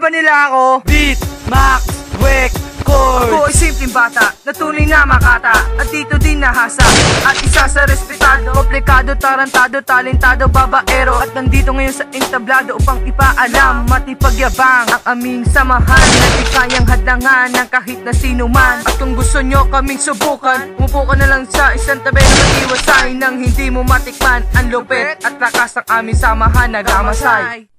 ba nila ako? Beat, Max, Wek, Chord. Ako ay simpleng bata, na tunay na makata, at dito din nahasa. At isa sa respetado, komplikado, tarantado, talentado, babaero. At nandito ngayon sa entablado upang ipaalam, matipagyabang ang aming samahan, na di kayang hadlangan ng kahit na sino man. At kung gusto nyo kaming subukan, umupo ka na lang sa isang tabi na matiwasay, nang hindi mo matikman ang lupit at lakas ng aming samahan nagamasay.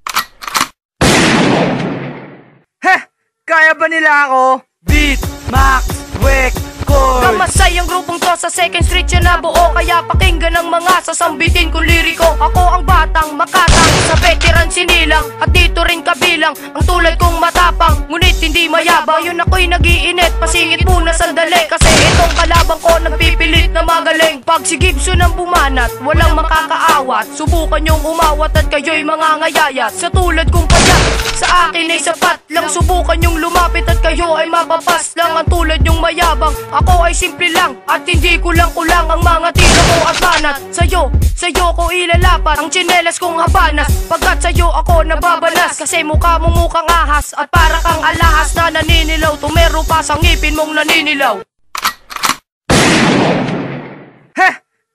Kaya ba nila ako? Beat, Max, Wek, Chord. Kamasay ang grupong to sa Second Street yan nabuo, kaya pakinggan ng mga sasambitin kong liriko. Ako ang batang makatang, sa veteran sinilang, at dito rin kabilang ang tulad kong matapang, ngunit hindi mayabang. Yun ako'y nag-iinit, pasingit muna sandali, kasi itong kalabang ko nagpipilit na magaling. Pag si Gibson ang bumanat, walang makakaawat, subukan yung umawat at kayo'y mangangayayat. Sa tulad kong payat, sa akin ay sapat lang, subukan yung lumapit at kayo ay mapapas lang. Ang tulad yung mayabang, ako ay simple lang, at hindi kulang-kulang ang mga tira ko at banat. Sa'yo ko ilalapat ang tsinelas kong habanas, pagkat sa'yo ako nababalas, kasi mukha mo mukhang ahas, at para kang alahas na naninilaw, tumero pa sa ngipin mong naninilaw.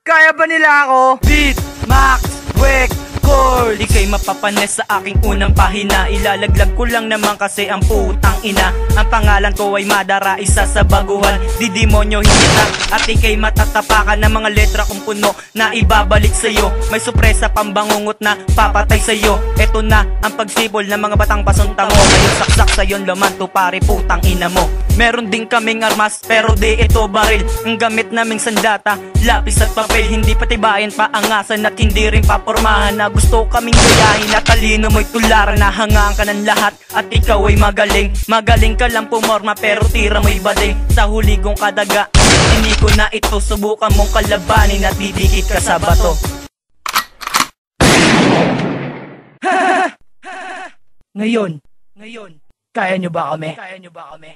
Kaya ba nila ako? Beat, Max, Wek, Chord. Di kayo mapapanes sa aking unang pahina, ilalaglag ko lang naman kasi ang putang ina. Ang pangalan ko ay Madara, isa sa baguhan, di demonyo hinita. At ikay matatapakan ng mga letra kong puno na ibabalik sa'yo. May sorpresa pambangungot na papatay sa'yo. Eto na ang pagsibol ng mga batang pasunta mo, ngayon saksak sa'yon lamanto pare putang ina mo. Meron din kaming armas pero di ito baril, ang gamit naming sandata, lapis at papel. Hindi patibayan, paangasan at hindi rin papormahan, na gusto kaming gayahin at talino mo'y tularan. Nahangaan ka ng lahat at ikaw ay magaling. Magaling ka lang pumorma pero tira mo'y bading. Sa huli kong kadaga, hindi ko na ito, subukan mong kalabanin at didikit ka sa bato. Ngayon, kaya nyo ba kami? Kaya nyo ba kami?